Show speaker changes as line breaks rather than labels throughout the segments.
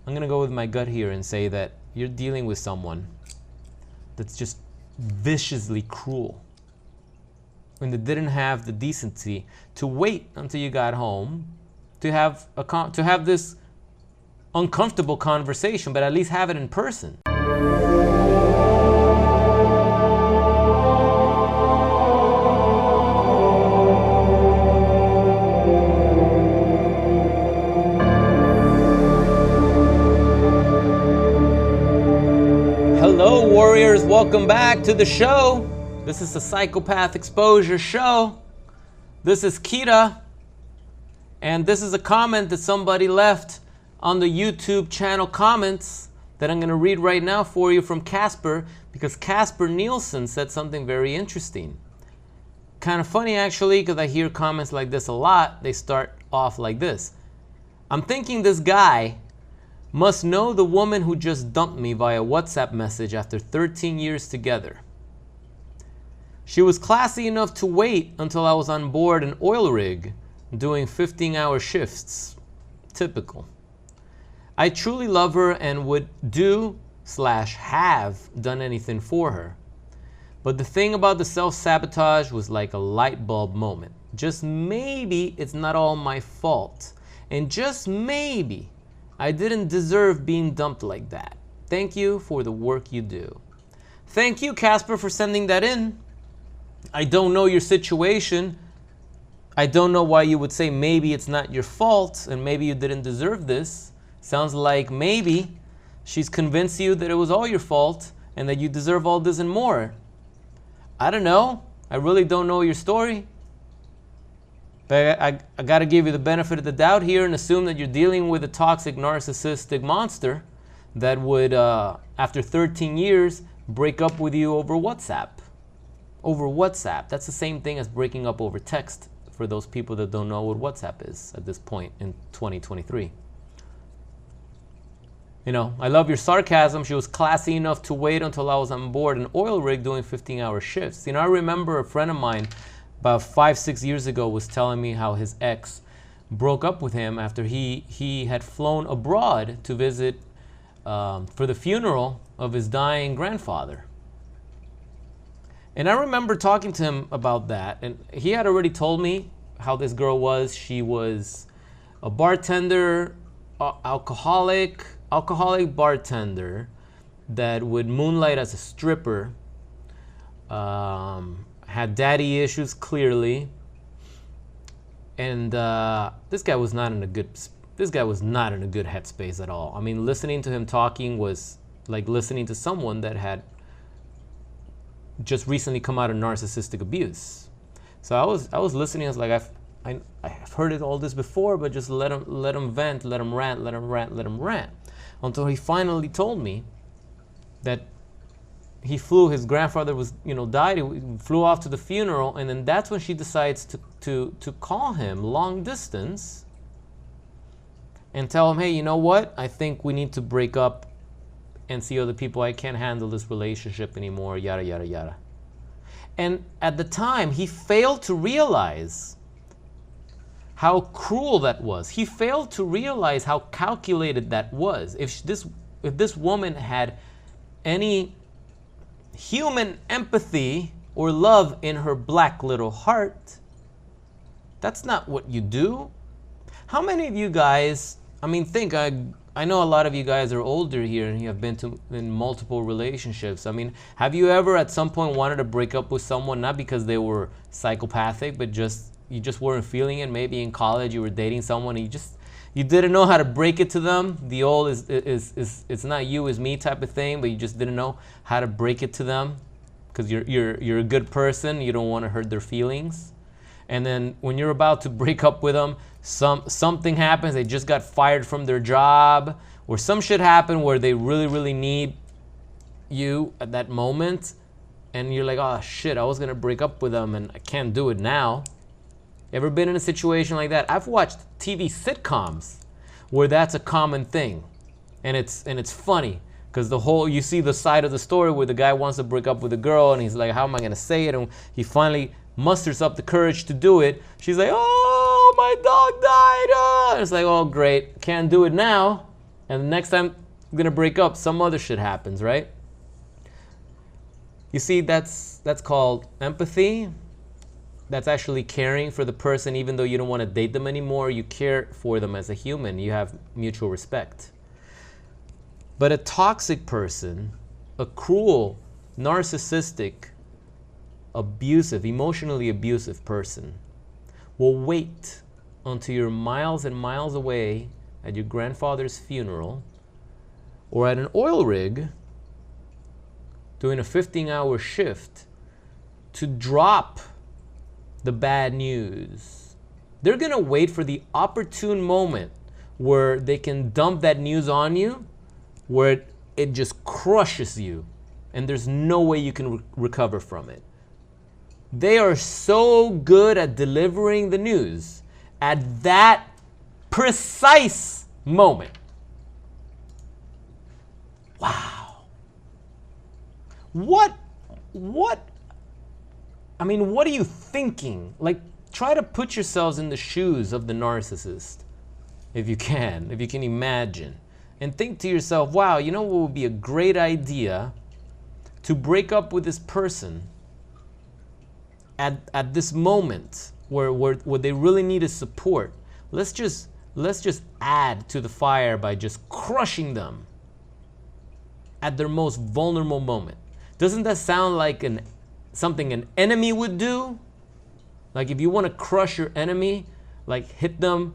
I'm going to go with my gut here and say that you're dealing with someone that's just viciously cruel, and they didn't have the decency to wait until you got home to have this uncomfortable conversation, but at least have it in person. Hello, warriors. Welcome back to the show. This is the Psychopath Exposure Show. This is Kita. And this is a comment that somebody left on the YouTube channel comments that I'm going to read right now for you from Casper, because Casper Nielsen said something very interesting. Kind of funny, actually, because I hear comments like this a lot. They start off like this. I'm thinking this guy must know the woman who just dumped me via WhatsApp message after 13 years together. She was classy enough to wait until I was on board an oil rig doing 15-hour shifts. Typical. I truly love her and would do/have done anything for her. But the thing about the self-sabotage was like a light bulb moment. Just maybe it's not all my fault. And just maybe I didn't deserve being dumped like that. Thank you for the work you do. Thank you, Casper, for sending that in. I don't know your situation. I don't know why you would say maybe it's not your fault and maybe you didn't deserve this. Sounds like maybe she's convinced you that it was all your fault and that you deserve all this and more. I don't know. I really don't know your story. But I got to give you the benefit of the doubt here and assume that you're dealing with a toxic narcissistic monster that would, after 13 years, break up with you over WhatsApp. Over WhatsApp. That's the same thing as breaking up over text, for those people that don't know what WhatsApp is at this point in 2023. You know, I love your sarcasm. She was classy enough to wait until I was on board an oil rig doing 15-hour shifts. You know, I remember a friend of mine about 5-6 years ago was telling me how his ex broke up with him after he had flown abroad to visit for the funeral of his dying grandfather. And I remember talking to him about that, and he had already told me how this girl was. She was a bartender, alcoholic bartender that would moonlight as a stripper, had daddy issues clearly, and this guy was not in a good headspace at all. I mean, listening to him talking was like listening to someone that had just recently come out of narcissistic abuse. So I was listening. I was like, I've heard it all this before, but just let him vent, let him rant, until he finally told me that his grandfather was, died. He flew off to the funeral, and then that's when she decides to call him long distance and tell him, hey, you know what? I think we need to break up and see other people. I can't handle this relationship anymore, yada, yada, yada. And at the time, he failed to realize how cruel that was. He failed to realize how calculated that was. If this woman had any human empathy or love in her black little heart, that's not what you do. How many of you guys, I know a lot of you guys are older here and you have been in multiple relationships. I mean, have you ever at some point wanted to break up with someone, not because they were psychopathic, but you just weren't feeling it? Maybe in college you were dating someone and you didn't know how to break it to them. The old it's not you, it's me type of thing, but you just didn't know how to break it to them because you're a good person. You don't want to hurt their feelings. And then when you're about to break up with them, something happens. They just got fired from their job, or some shit happened where they really, really need you at that moment, and you're like, oh shit, I was gonna break up with them and I can't do it now. Ever been in a situation like that? I've watched TV sitcoms where that's a common thing, and it's funny because you see the side of the story where the guy wants to break up with a girl and he's like, how am I gonna say it? And he finally musters up the courage to do it. She's like, oh, my dog died. Oh. It's like, oh, great. Can't do it now. And the next time I'm gonna break up, some other shit happens, right? You see, that's called empathy. That's actually caring for the person even though you don't want to date them anymore. You care for them as a human. You have mutual respect. But a toxic person, a cruel, narcissistic, abusive, emotionally abusive person will wait until you're miles and miles away at your grandfather's funeral or at an oil rig doing a 15-hour shift to drop the bad news. They're gonna wait for the opportune moment where they can dump that news on you, where it just crushes you and there's no way you can recover from it. They are so good at delivering the news at that precise moment. Wow. What are you thinking? Like, try to put yourselves in the shoes of the narcissist, if you can imagine. And think to yourself, wow, you know what would be a great idea? To break up with this person at this moment where they really need support. Let's just add to the fire by just crushing them at their most vulnerable moment. Doesn't that sound like something an enemy would do? Like, if you want to crush your enemy, like hit them,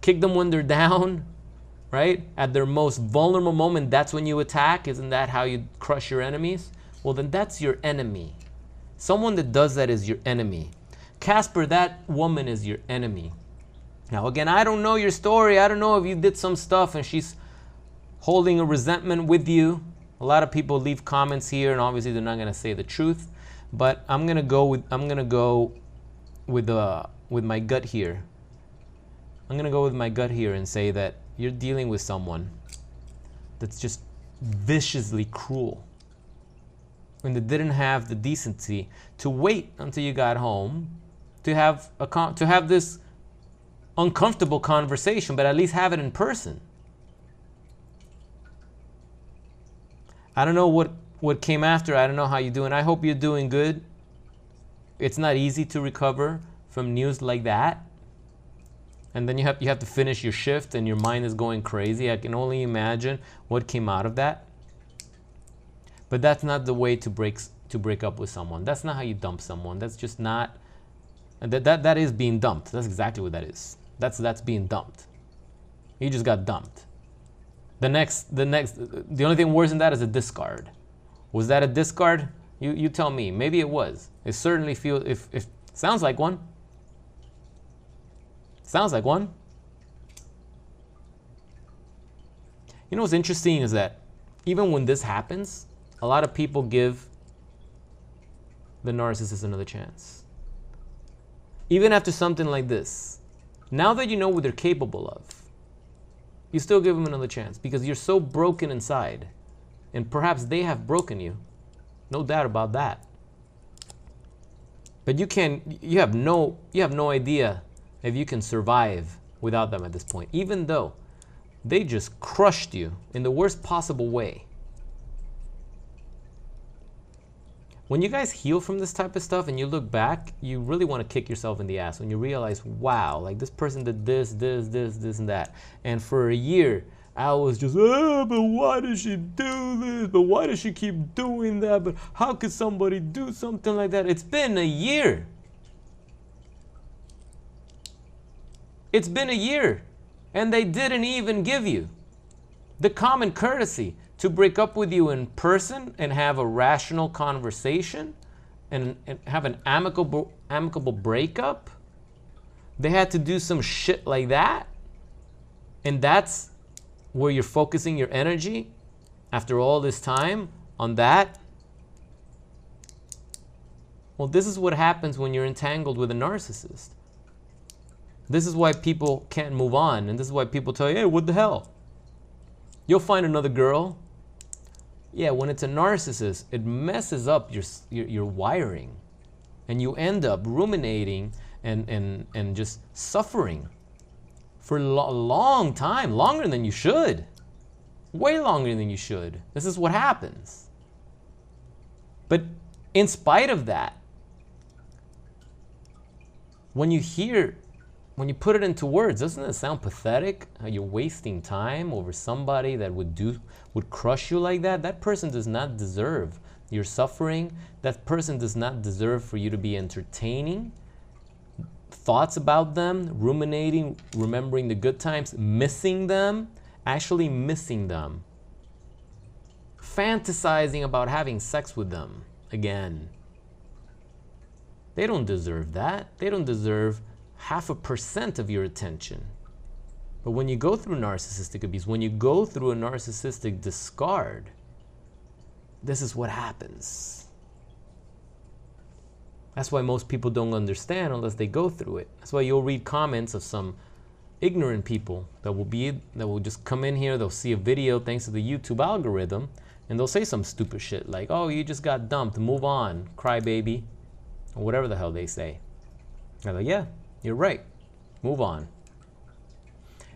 kick them when they're down, right? At their most vulnerable moment, that's when you attack. Isn't that how you crush your enemies? Well, then that's your enemy. Someone that does that is your enemy. Casper, that woman is your enemy. Now, again, I don't know your story. I don't know if you did some stuff and she's holding a resentment with you. A lot of people leave comments here, and obviously they're not going to say the truth. But I'm gonna go with my gut here. I'm gonna go with my gut here and say that you're dealing with someone that's just viciously cruel, and that didn't have the decency to wait until you got home to have this uncomfortable conversation, but at least have it in person. I don't know what came after. I don't know how you're doing. I hope you're doing good. It's not easy to recover from news like that. And then you have to finish your shift and your mind is going crazy. I can only imagine what came out of that. But that's not the way to break up with someone. That's not how you dump someone. That's just not. That is being dumped. That's exactly what that is. That's being dumped. You just got dumped. The only thing worse than that is a discard. Was that a discard? You tell me. Maybe it was. It certainly feels, if sounds like one. Sounds like one. You know what's interesting is that even when this happens, a lot of people give the narcissist another chance. Even after something like this. Now that you know what they're capable of, you still give them another chance because you're so broken inside. And perhaps they have broken you. No doubt about that. But you have no idea if you can survive without them at this point, even though they just crushed you in the worst possible way. When you guys heal from this type of stuff and you look back, you really want to kick yourself in the ass when you realize, wow, like this person did this, and that. And for a year, I was just, but why did she do this? But why does she keep doing that? But how could somebody do something like that? It's been a year. It's been a year. And they didn't even give you the common courtesy to break up with you in person and have a rational conversation and have an amicable breakup. They had to do some shit like that. And that's where you're focusing your energy after all this time on that. Well, this is what happens when you're entangled with a narcissist. This is why people can't move on, and this is why people tell you, hey, what the hell? You'll find another girl. Yeah, when it's a narcissist, it messes up your wiring, and you end up ruminating and just suffering for a long time, longer than you should. Way longer than you should. This is what happens. But in spite of that, when you put it into words, doesn't it sound pathetic? How you're wasting time over somebody that would crush you like that? That person does not deserve your suffering. That person does not deserve for you to be entertaining thoughts about them, ruminating, remembering the good times, missing them, actually missing them, fantasizing about having sex with them again. They don't deserve that. They don't deserve 0.5% of your attention. But when you go through narcissistic abuse, when you go through a narcissistic discard, this is what happens. That's why most people don't understand unless they go through it. That's why you'll read comments of some ignorant people that will just come in here, they'll see a video thanks to the YouTube algorithm, and they'll say some stupid shit like, oh, you just got dumped, move on, cry baby, or whatever the hell they say. They're like, yeah, you're right, move on.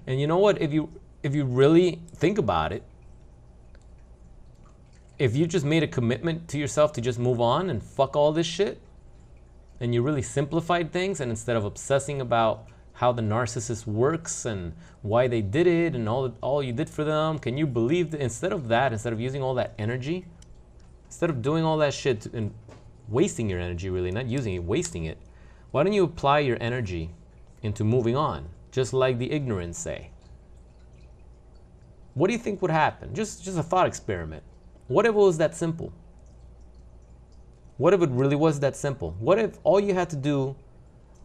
And you know what, if you really think about it, if you just made a commitment to yourself to just move on and fuck all this shit, and you really simplified things, and instead of obsessing about how the narcissist works and why they did it and all you did for them, can you believe that instead of using all that energy, instead of doing all that shit and wasting your energy, really, not using it, wasting it, why don't you apply your energy into moving on, just like the ignorant say? What do you think would happen? Just a thought experiment. What if it was that simple? What if it really was that simple? What if all you had to do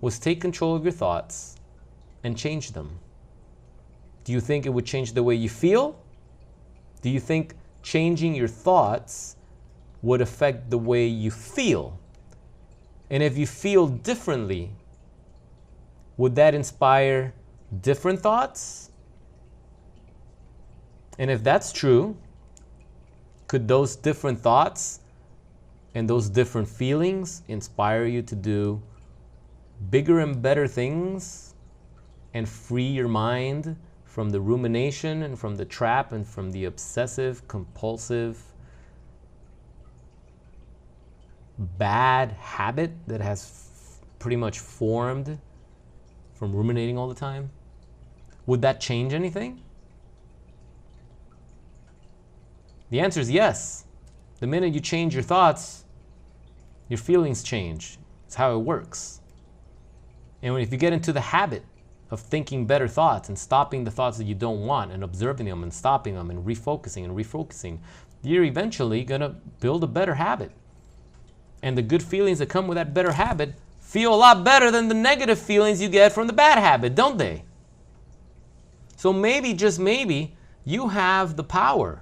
was take control of your thoughts and change them? Do you think it would change the way you feel? Do you think changing your thoughts would affect the way you feel? And if you feel differently, would that inspire different thoughts? And if that's true, could those different thoughts and those different feelings inspire you to do bigger and better things and free your mind from the rumination and from the trap and from the obsessive, compulsive, bad habit that has pretty much formed from ruminating all the time? Would that change anything? The answer is yes. The minute you change your thoughts, your feelings change. It's how it works. And if you get into the habit of thinking better thoughts and stopping the thoughts that you don't want and observing them and stopping them and refocusing, you're eventually going to build a better habit. And the good feelings that come with that better habit feel a lot better than the negative feelings you get from the bad habit, don't they? So maybe, just maybe, you have the power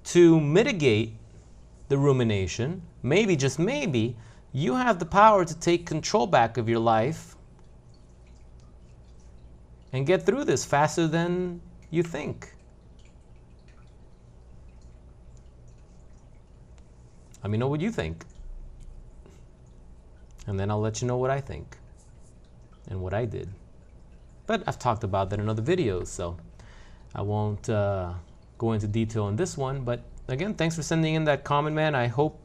to mitigate the rumination. Maybe, just maybe, you have the power to take control back of your life and get through this faster than you think. Let me know what you think. And then I'll let you know what I think and what I did. But I've talked about that in other videos, so I won't go into detail on this one. But again, thanks for sending in that comment, man. I hope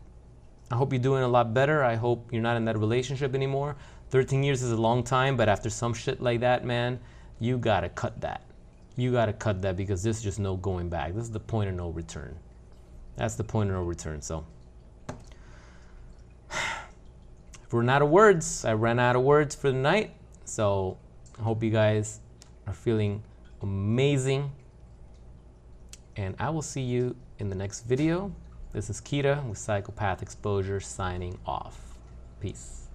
you're doing a lot better. I hope you're not in that relationship anymore. 13 years is a long time, but after some shit like that, man, you gotta cut that. You gotta cut that, because there's just no going back. This is the point of no return. That's the point of no return. So if we're out of words, I ran out of words for the night. So I hope you guys are feeling amazing. And I will see you in the next video. This is Kita with Psychopath Exposure signing off. Peace.